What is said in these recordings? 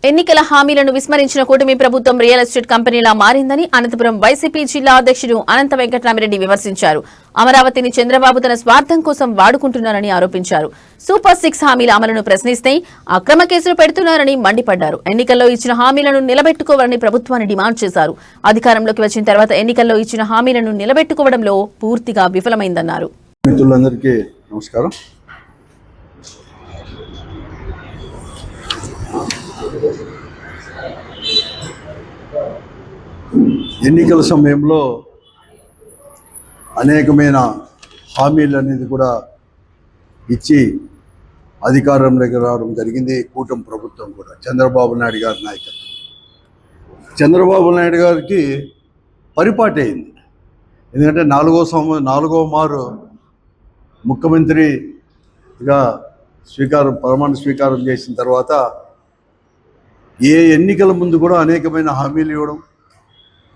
ఎన్నికల హామీలను విస్మరించిన కూటమి ప్రభుత్వం రియల్ ఎస్టేట్ కంపెనీలా మారిందని అనంతపురం వైసీపీ జిల్లా అధ్యక్షుడు అనంత వెంకటరామిరెడ్డి విమర్శించారు. అమరావతిని చంద్రబాబు తన స్వార్థం కోసం వాడుకుంటున్నారని ఆరోపించారు. సూపర్ 6 హామీల అమలును ప్రశ్నిస్తే అక్రమ కేసులు పెడుతున్నారని మండిపడ్డారు. ఎన్నికల్లో ఇచ్చిన హామీలను నిలబెట్టుకోవాలని ప్రభుత్వాన్ని డిమాండ్ చేశారు. అధికారంలోకి వచ్చిన తర్వాత ఎన్నికల్లో ఇచ్చిన హామీలను నిలబెట్టుకోవడంలో పూర్తిగా విఫలమైందన్నారు. మిత్రులందరికీ నమస్కారం. ఎన్నికల సమయంలో అనేకమైన హామీలు అనేది కూడా ఇచ్చి అధికారంలోకి రావడం జరిగింది. కూటమి ప్రభుత్వం కూడా చంద్రబాబు నాయుడు గారి నాయకత్వం. చంద్రబాబు నాయుడు గారికి పరిపాటి అయింది. ఎందుకంటే నాలుగో మారు ముఖ్యమంత్రిగా ప్రమాణ స్వీకారం చేసిన తర్వాత ఏ ఎన్నికల ముందు కూడా అనేకమైన హామీలు ఇవ్వడం,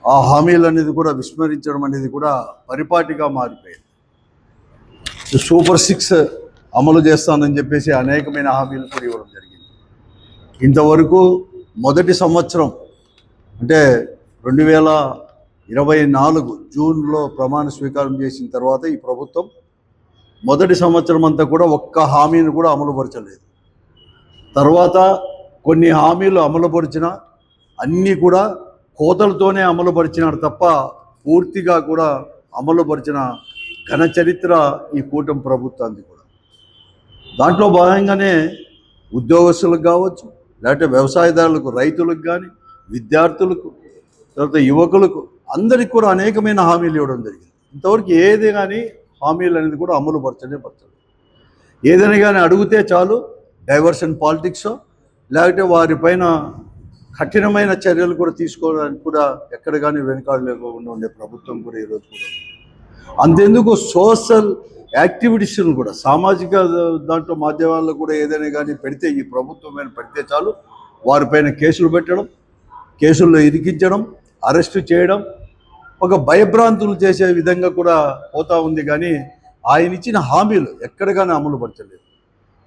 ఆ హామీలు అనేది కూడా విస్మరించడం అనేది కూడా పరిపాటిగా మారిపోయింది. సూపర్ 6 అమలు చేస్తానని చెప్పేసి అనేకమైన హామీలు కూడా ఇవ్వడం జరిగింది. ఇంతవరకు మొదటి సంవత్సరం అంటే 2024 జూన్లో ప్రమాణ స్వీకారం చేసిన తర్వాత ఈ ప్రభుత్వం మొదటి సంవత్సరం అంతా కూడా ఒక్క హామీని కూడా అమలుపరచలేదు. తర్వాత కొన్ని హామీలు అమలుపరిచిన అన్నీ కూడా కోతలతోనే అమలుపరిచినారు తప్ప పూర్తిగా కూడా అమలుపరిచిన ఘన చరిత్ర ఈ కూటమి ప్రభుత్వానికి కూడా. దాంట్లో భాగంగానే ఉద్యోగస్తులకు కావచ్చు, లేకపోతే వ్యవసాయదారులకు, రైతులకు కానీ, విద్యార్థులకు, తర్వాత యువకులకు అందరికీ కూడా అనేకమైన హామీలు ఇవ్వడం జరిగింది. ఇంతవరకు ఏది కానీ హామీలు అనేది కూడా పరచలేదు. ఏదైనా కానీ అడిగితే చాలు డైవర్షన్ పాలిటిక్స్, లేకపోతే వారిపైన కఠినమైన చర్యలు కూడా తీసుకోవడానికి కూడా ఎక్కడ కానీ వెనుకాడు లేకుండా ఉండే ప్రభుత్వం కూడా ఈరోజు కూడా. అంతెందుకు సోషల్ యాక్టివిటీస్ను కూడా సామాజిక దాంట్లో మాధ్యమాల్లో కూడా ఏదైనా కానీ పెడితే, ఈ ప్రభుత్వం పెడితే చాలు వారిపైన కేసులు పెట్టడం, కేసుల్లో ఇరికించడం, అరెస్టు చేయడం, ఒక భయభ్రాంతులు చేసే విధంగా కూడా పోతా ఉంది. కానీ ఆయన ఇచ్చిన హామీలు ఎక్కడ కానీ అమలు పరచలేదు.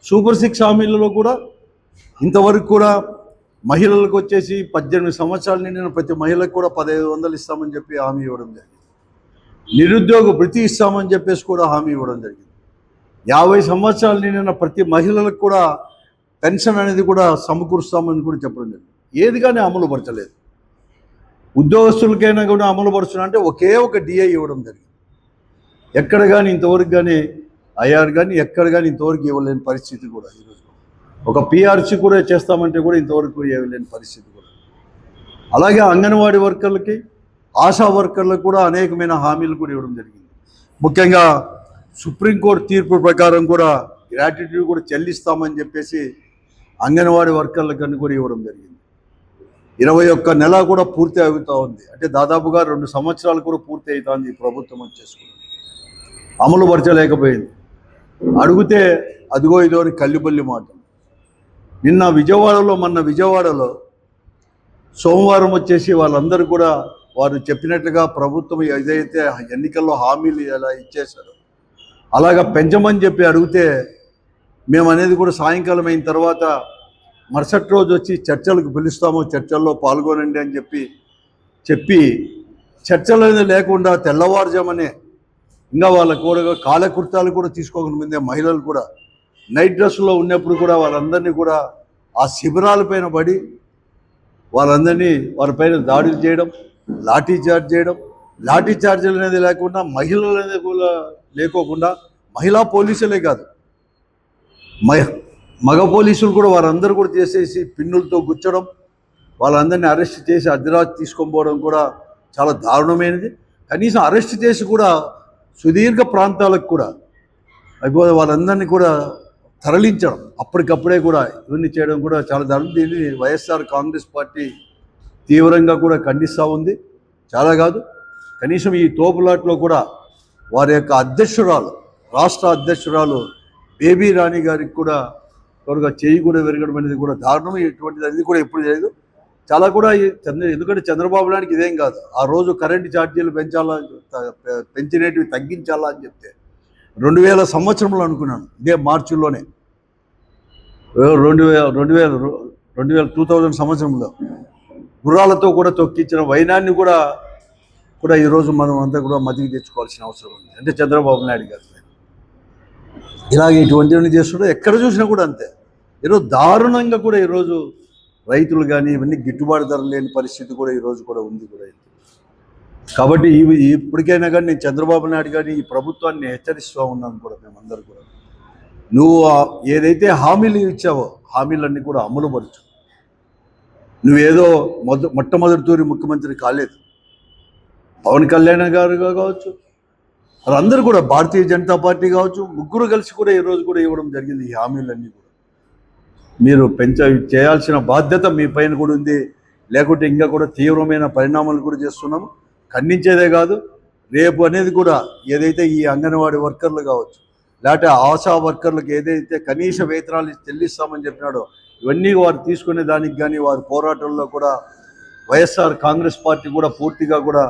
సూపర్ 6 హామీలలో కూడా ఇంతవరకు కూడా మహిళలకు వచ్చేసి 18 సంవత్సరాలు నిండిన ప్రతి మహిళకు కూడా 1500 ఇస్తామని చెప్పి హామీ ఇవ్వడం జరిగింది. నిరుద్యోగ భృతి ఇస్తామని చెప్పేసి కూడా హామీ ఇవ్వడం జరిగింది. 50 సంవత్సరాలు నిండిన ప్రతి మహిళలకు కూడా పెన్షన్ అనేది కూడా సమకూరుస్తామని కూడా చెప్పడం జరిగింది. ఏది కానీ అమలు పరచలేదు. ఉద్యోగస్తులకైనా కూడా అమలు పరుస్తున్నా అంటే ఒకే ఒక డిఐ ఇవ్వడం జరిగింది. ఎక్కడ కానీ ఇంతవరకు కానీ ఐఆర్ కానీ ఎక్కడ కానీ ఇంతవరకు ఇవ్వలేని పరిస్థితి కూడా ఈరోజు. ఒక పిఆర్సీ కూడా చేస్తామంటే కూడా ఇంతవరకు ఇవ్వలేని పరిస్థితి కూడా. అలాగే అంగన్వాడీ వర్కర్లకి, ఆశా వర్కర్లకు కూడా అనేకమైన హామీలు కూడా ఇవ్వడం జరిగింది. ముఖ్యంగా సుప్రీంకోర్టు తీర్పు ప్రకారం కూడా గ్రాట్యుటీ కూడా చెల్లిస్తామని చెప్పేసి అంగన్వాడీ వర్కర్లకని కూడా ఇవ్వడం జరిగింది. 21 నెల కూడా పూర్తి అవుతూ ఉంది. అంటే దాదాపుగా 2 సంవత్సరాలు కూడా పూర్తి అవుతుంది ఈ ప్రభుత్వం వచ్చేసుకుని. అమలు పరచలేకపోయింది. అడిగితే అదిగో ఇదో అని కల్లిబల్లి మాట. మొన్న విజయవాడలో సోమవారం వచ్చేసి వాళ్ళందరూ కూడా వారు చెప్పినట్లుగా ప్రభుత్వం ఏదైతే ఎన్నికల్లో హామీలు ఎలా ఇచ్చేశారో అలాగా పెంచమని చెప్పి అడిగితే మేము అనేది కూడా సాయంకాలం అయిన తర్వాత మరుసటి రోజు వచ్చి చర్చలకు పిలుస్తాము, చర్చల్లో పాల్గొనండి అని చెప్పి చర్చలు అనేది లేకుండా తెల్లవారుజామనే ఇంకా వాళ్ళ కూడా కాలకృత్యాలు కూడా తీసుకోకుండా ముందే మహిళలు కూడా నైట్ డ్రెస్లో ఉన్నప్పుడు కూడా వాళ్ళందరినీ కూడా ఆ శిబిరాలపైన పడి వాళ్ళందరినీ వారిపైన దాడులు చేయడం, లాఠీ చార్జీలు అనేది లేకుండా, మహిళలు అనేది కూడా లేకోకుండా, మహిళా పోలీసులే కాదు మగ పోలీసులు కూడా వారందరూ కూడా చేసేసి పిన్నులతో గుచ్చడం, వాళ్ళందరినీ అరెస్ట్ చేసి అర్ధరాత్రి తీసుకొని పోవడం కూడా చాలా దారుణమైనది. కనీసం అరెస్ట్ చేసి కూడా సుదీర్ఘ ప్రాంతాలకు కూడా వాళ్ళందరినీ కూడా తరలించడం, అప్పటికప్పుడే కూడా ఇవన్నీ చేయడం కూడా చాలా దారుణం. దీన్ని వైఎస్ఆర్ కాంగ్రెస్ పార్టీ తీవ్రంగా కూడా ఖండిస్తూ ఉంది. చాలా కాదు, కనీసం ఈ తోపులాట్లో కూడా వారి యొక్క రాష్ట్ర అధ్యక్షురాలు బేబీ రాణి గారికి కూడా త్వరగా చేయి కూడా విరగడం అనేది కూడా దారుణం. ఇటువంటిది అనేది కూడా ఎప్పుడు చేయదు. చాలా కూడా ఎందుకంటే చంద్రబాబు నాయుడికి ఇదేం కాదు, ఆ రోజు కరెంటు ఛార్జీలు పెంచినవి తగ్గించాలా అని చెప్తే 2000 సంవత్సరంలో అనుకున్నాను, ఇదే మార్చిలోనే 2000 సంవత్సరంలో గుర్రాలతో కూడా తొక్కించిన వైనాన్ని కూడా ఈరోజు మనం అంతా కూడా మతికి తెచ్చుకోవాల్సిన అవసరం ఉంది. అంటే చంద్రబాబు నాయుడు గారు ఇలాగే ఇటువంటివన్నీ చేస్తుంటే ఎక్కడ చూసినా కూడా అంతే. ఈరోజు దారుణంగా కూడా ఈరోజు రైతులు కానీ ఇవన్నీ గిట్టుబాటు ధర లేని పరిస్థితి కూడా ఈరోజు కూడా ఉంది కూడా. కాబట్టి ఇప్పటికైనా కానీ నేను చంద్రబాబు నాయుడు గారిని ఈ ప్రభుత్వాన్ని హెచ్చరిస్తూ ఉన్నాను కూడా. మేమందరూ కూడా నువ్వు ఏదైతే హామీలు ఇచ్చావో హామీలన్నీ కూడా అమలుపరచు. నువ్వేదో మొట్టమొదటి తూరి ముఖ్యమంత్రి కాలేదు. పవన్ కళ్యాణ్ గారు కావచ్చు, వాళ్ళందరూ కూడా భారతీయ జనతా పార్టీ కావచ్చు, ముగ్గురు కలిసి కూడా ఈరోజు కూడా ఇవ్వడం జరిగింది. ఈ హామీలన్నీ కూడా మీరు చేయాల్సిన బాధ్యత మీ పైన కూడా ఉంది. లేకుంటే ఇంకా కూడా తీవ్రమైన పరిణామాలు కూడా చేస్తున్నాము. ఖండించేదే కాదు, రేపు అనేది కూడా ఏదైతే ఈ అంగన్వాడీ వర్కర్లు కావచ్చు, లేకపోతే ఆశా వర్కర్లకు ఏదైతే కనీస వేతనాలు చెల్లిస్తామని చెప్పినాడో ఇవన్నీ వారు తీసుకునే దానికి కానీ వారి పోరాటంలో కూడా వైఎస్ఆర్ కాంగ్రెస్ పార్టీ కూడా పూర్తిగా కూడా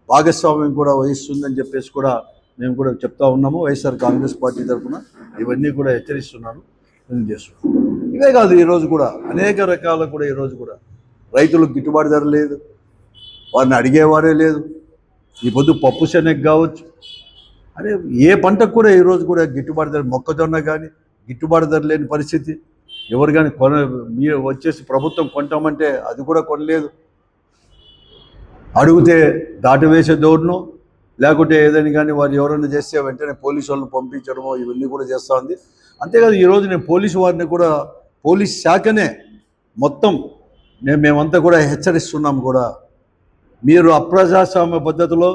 భాగస్వామ్యం కూడా వహిస్తుందని చెప్పేసి కూడా మేము కూడా చెప్తా ఉన్నాము. వైఎస్ఆర్ కాంగ్రెస్ పార్టీ తరఫున ఇవన్నీ కూడా హెచ్చరిస్తున్నాను, చేస్తున్నాను. ఇవే కాదు, ఈరోజు కూడా అనేక రకాల కూడా ఈరోజు కూడా రైతులకు గిట్టుబాటు ధర లేదు, వారిని అడిగేవారే లేదు. ఈ పొద్దు పప్పు శనగ కావచ్చు, అదే ఏ పంటకు కూడా ఈరోజు కూడా గిట్టుబాటు ధర, మొక్కజొన్న కానీ గిట్టుబాటు ధర లేని పరిస్థితి. ఎవరు కానీ మీరు వచ్చేసి ప్రభుత్వం కొంటామంటే అది కూడా కొనలేదు. అడిగితే దాటివేసే ధోరణి, లేకుంటే ఏదైనా కానీ వారు ఎవరైనా చేస్తే వెంటనే పోలీసు వాళ్ళని పంపించడమో ఇవన్నీ కూడా చేస్తూ ఉంది. అంతేకాదు ఈరోజు నేను పోలీసు వారిని కూడా, పోలీస్ శాఖనే మొత్తం మేమంతా కూడా హెచ్చరిస్తున్నాం కూడా. మీరు అప్రజాస్వామ్య పద్ధతిలో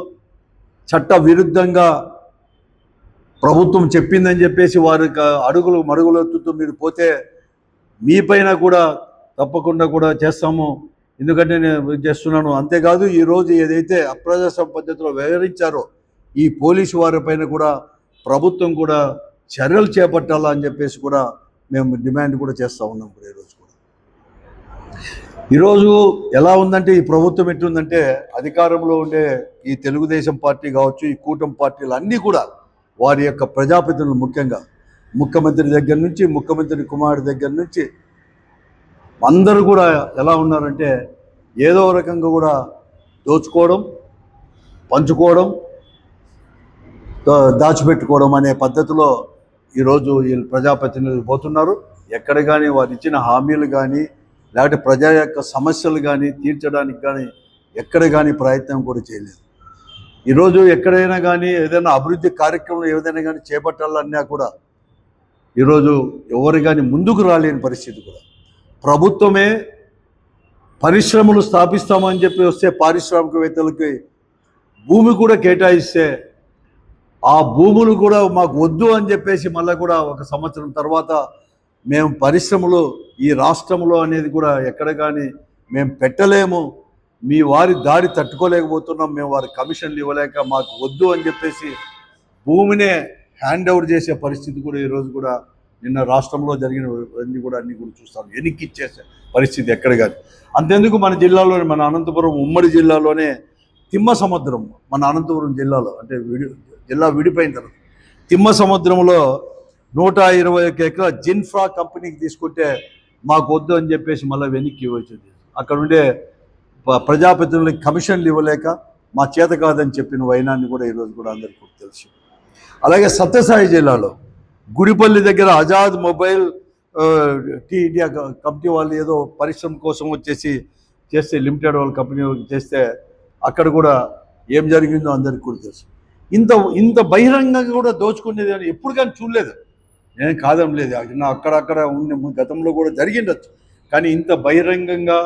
చట్ట విరుద్ధంగా ప్రభుత్వం చెప్పిందని చెప్పేసి వారికి మడుగులు ఎత్తుతూ మీరు పోతే మీ పైన కూడా తప్పకుండా కూడా చేస్తాము. ఎందుకంటే నేను చేస్తున్నాను. అంతేకాదు ఈరోజు ఏదైతే అప్రజాస్వామ్య పద్ధతిలో వ్యవహరించారో ఈ పోలీసు వారి పైన కూడా ప్రభుత్వం కూడా చర్యలు చేపట్టాలా అని చెప్పేసి కూడా మేము డిమాండ్ కూడా చేస్తూ ఉన్నాం కూడా. ఈరోజు ఎలా ఉందంటే ఈ ప్రభుత్వం ఎట్లుందంటే అధికారంలో ఉండే ఈ తెలుగుదేశం పార్టీ కావచ్చు, ఈ కూటమి పార్టీలు అన్నీ కూడా వారి యొక్క ప్రజాప్రతినిధులు, ముఖ్యంగా ముఖ్యమంత్రి దగ్గర నుంచి ముఖ్యమంత్రి కుమారుడి దగ్గర నుంచి అందరూ కూడా ఎలా ఉన్నారంటే ఏదో రకంగా కూడా దోచుకోవడం, పంచుకోవడం, దాచిపెట్టుకోవడం అనే పద్ధతిలో ఈరోజు వీళ్ళు ప్రజాప్రతినిధులు పోతున్నారు. ఎక్కడ కానీ వారు ఇచ్చిన హామీలు కానీ లేకపోతే ప్రజల యొక్క సమస్యలు కానీ తీర్చడానికి కానీ ఎక్కడ కానీ ప్రయత్నం కూడా చేయలేదు. ఈరోజు ఎక్కడైనా కానీ ఏదైనా అభివృద్ధి కార్యక్రమం ఏదైనా కానీ చేపట్టాలన్నా కూడా ఈరోజు ఎవరు కానీ ముందుకు రాలేని పరిస్థితి కూడా. ప్రభుత్వమే పరిశ్రమలు స్థాపిస్తామని చెప్పి వస్తే పారిశ్రామికవేత్తలకి భూమి కూడా కేటాయిస్తే ఆ భూములు కూడా మాకు వద్దు అని చెప్పేసి మళ్ళీ కూడా 1 సంవత్సరం తర్వాత మేము పరిశ్రమలు ఈ రాష్ట్రంలో అనేది కూడా ఎక్కడ కానీ మేము పెట్టలేము, మీ వారి దాడి తట్టుకోలేకపోతున్నాం, మేము వారి కమిషన్లు ఇవ్వలేక మాకు వద్దు అని చెప్పేసి భూమినే హ్యాండ్ ఓవర్ చేసే పరిస్థితి కూడా ఈరోజు కూడా నిన్న రాష్ట్రంలో జరిగిన అన్ని కూడా చూస్తాం. వెనక్కి ఇచ్చేసే పరిస్థితి ఎక్కడ కానీ. అంతెందుకు మన జిల్లాలోనే, మన అనంతపురం ఉమ్మడి జిల్లాలోనే తిమ్మ సముద్రం, మన అనంతపురం జిల్లాలో అంటే జిల్లా విడిపోయిన తర్వాత తిమ్మ సముద్రంలో 121 ఎకరాల జిన్ఫ్రా కంపెనీకి తీసుకుంటే మాకు వద్దు అని చెప్పేసి మళ్ళీ వెనక్కి వచ్చింది. అక్కడ ఉండే ప్రజాప్రతినిధులకి కమిషన్లు ఇవ్వలేక మా చేత కాదని చెప్పిన వైనాన్ని కూడా ఈరోజు కూడా అందరికీ తెలుసు. అలాగే సత్యసాయి జిల్లాలో గుడిపల్లి దగ్గర Azad mobility India company వాళ్ళు ఏదో పరిశ్రమ కోసం చేస్తే లిమిటెడ్ వాళ్ళ కంపెనీ చేస్తే అక్కడ కూడా ఏం జరిగిందో అందరికీ కూడా తెలుసు. ఇంత బహిరంగంగా కూడా దోచుకునేది అని ఎప్పుడు కానీ చూడలేదు. నేను కాదం లేదు, అక్కడక్కడ ఉండే గతంలో కూడా జరిగిండొచ్చు. కానీ ఇంత బహిరంగంగా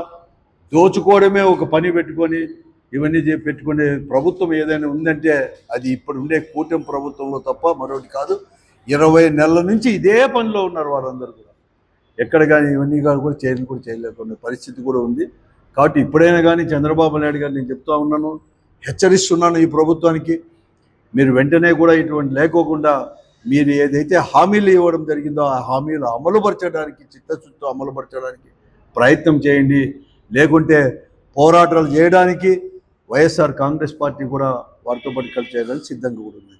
దోచుకోవడమే ఒక పని పెట్టుకొని ఇవన్నీ పెట్టుకునే ప్రభుత్వం ఏదైనా ఉందంటే అది ఇప్పుడు ఉండే కూటమి ప్రభుత్వంలో తప్ప మరొకటి కాదు. 20 నెలల నుంచి ఇదే పనిలో ఉన్నారు వారందరూ కూడా. ఎక్కడ కానీ ఇవన్నీ కూడా చేయలేకుండా పరిస్థితి కూడా ఉంది. కాబట్టి ఇప్పుడైనా కానీ చంద్రబాబు నాయుడు గారు నేను చెప్తా ఉన్నాను, హెచ్చరిస్తున్నాను ఈ ప్రభుత్వానికి, మీరు వెంటనే కూడా ఇటువంటి లేకోకుండా మీరు ఏదైతే హామీలు ఇవ్వడం జరిగిందో ఆ హామీలు అమలుపరచడానికి, చిత్తశుద్ధితో అమలుపరచడానికి ప్రయత్నం చేయండి. లేకుంటే పోరాటాలు చేయడానికి వైఎస్ఆర్ కాంగ్రెస్ పార్టీ కూడా వారితో పాటు కలిసి చేయడానికి సిద్ధంగా కూడా ఉంది.